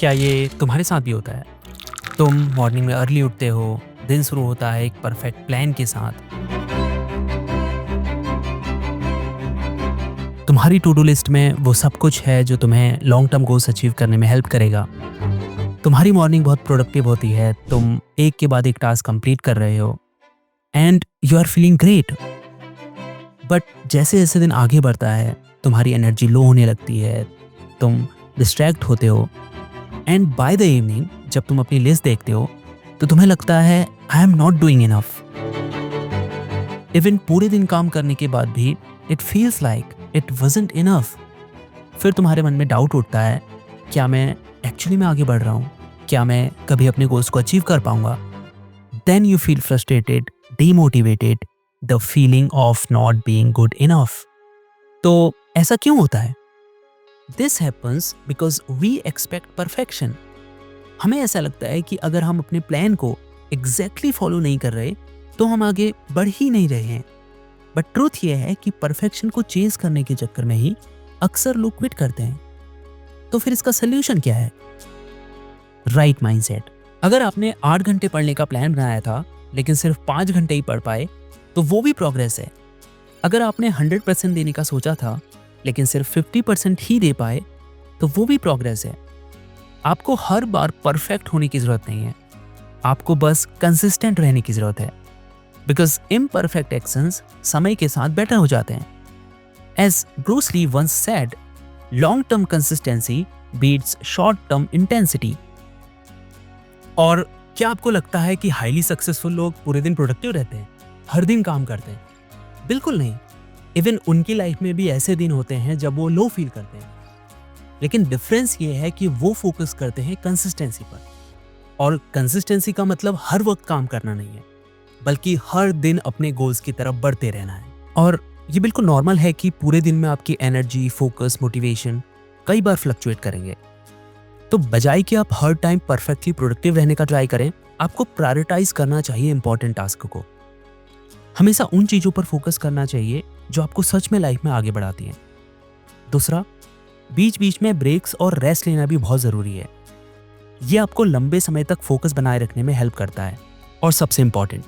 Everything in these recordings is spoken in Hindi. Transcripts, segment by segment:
क्या ये तुम्हारे साथ भी होता है? तुम मॉर्निंग में अर्ली उठते हो, दिन शुरू होता है एक परफेक्ट प्लान के साथ। तुम्हारी टू डू लिस्ट में वो सब कुछ है जो तुम्हें लॉन्ग टर्म गोल्स अचीव करने में हेल्प करेगा। तुम्हारी मॉर्निंग बहुत प्रोडक्टिव होती है, तुम एक के बाद एक टास्क कंप्लीट कर रहे हो and you are feeling great. But जैसे जैसे दिन आगे बढ़ता है, तुम्हारी एनर्जी लो होने लगती है, तुम डिस्ट्रैक्ट होते हो एंड बाय द इवनिंग जब तुम अपनी लिस्ट देखते हो तो तुम्हें लगता है I am not doing enough. Even पूरे दिन काम करने के बाद भी it feels like it wasn't enough. फिर तुम्हारे मन में डाउट उठता है, क्या मैं एक्चुअली में आगे बढ़ रहा हूँ? क्या मैं कभी अपने गोल्स को अचीव कर पाऊंगा? Then you feel frustrated, demotivated, the feeling of not being good enough. तो ऐसा क्यों होता है? This happens because we expect perfection. हमें ऐसा लगता है कि अगर हम अपने प्लान को एग्जैक्टली फॉलो नहीं कर रहे तो हम आगे बढ़ ही नहीं रहे हैं। बट ट्रूथ ये है कि परफेक्शन को चेज करने के चक्कर में ही अक्सर लोग क्विट करते हैं। तो फिर इसका सोल्यूशन क्या है? Right mindset. अगर आपने 8 घंटे पढ़ने का प्लान बनाया था लेकिन सिर्फ 5 घंटे ही पढ़ पाए तो वो भी प्रोग्रेस है। अगर आपने 100% देने का सोचा था लेकिन सिर्फ 50% ही दे पाए तो वो भी प्रोग्रेस है। आपको हर बार परफेक्ट होने की जरूरत नहीं है, आपको बस कंसिस्टेंट रहने की जरूरत है। बिकॉज इम्परफेक्ट एक्शंस समय के साथ बेटर हो जाते हैं। As Bruce Lee once said, long term consistency beats short term intensity. और क्या आपको लगता है कि हाईली सक्सेसफुल लोग पूरे दिन प्रोडक्टिव रहते हैं, हर दिन काम करते हैं? बिल्कुल नहीं। इवन उनकी लाइफ में भी ऐसे दिन होते हैं जब वो लो फील करते हैं। लेकिन डिफरेंस ये है कि वो फोकस करते हैं कंसिस्टेंसी पर। और कंसिस्टेंसी का मतलब हर वक्त काम करना नहीं है, बल्कि हर दिन अपने गोल्स की तरफ बढ़ते रहना है। और ये बिल्कुल नॉर्मल है कि पूरे दिन में आपकी एनर्जी, फोकस, मोटिवेशन कई बार फ्लक्चुएट करेंगे। तो बजाय कि आप हर टाइम परफेक्टली प्रोडक्टिव रहने का ट्राई करें, आपको प्रायोरिटाइज करना चाहिए इंपॉर्टेंट टास्क को। हमेशा उन चीज़ों पर फोकस करना चाहिए जो आपको सच में लाइफ में आगे बढ़ाती हैं। दूसरा, बीच बीच में ब्रेक्स और रेस्ट लेना भी बहुत ज़रूरी है। ये आपको लंबे समय तक फोकस बनाए रखने में हेल्प करता है। और सबसे इंपॉर्टेंट,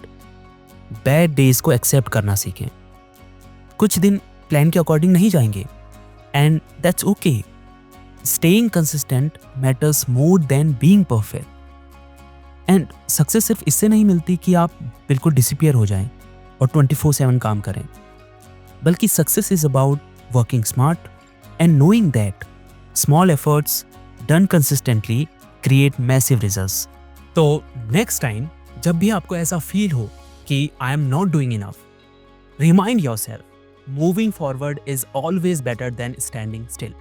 बैड डेज को एक्सेप्ट करना सीखें। कुछ दिन प्लान के अकॉर्डिंग नहीं जाएंगे and that's okay. Staying consistent matters more than being perfect. And success सिर्फ इससे नहीं मिलती कि आप बिल्कुल डिसअपीयर हो जाएं और 24/7 काम करें, बल्कि success is about working smart and knowing that small efforts done consistently create massive results. तो next time जब भी आपको ऐसा फील हो कि I am not doing enough, remind yourself moving forward is always better than standing still.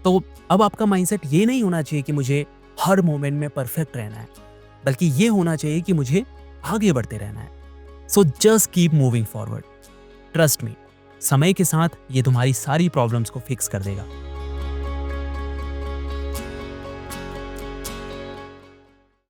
तो अब आपका माइंडसेट ये नहीं होना चाहिए कि मुझे हर मोमेंट में परफेक्ट रहना है, बल्कि ये होना चाहिए कि मुझे आगे बढ़ते रहना है। So just keep moving forward. Trust me, समय के साथ ये तुम्हारी सारी प्रॉब्लम्स को फिक्स कर देगा।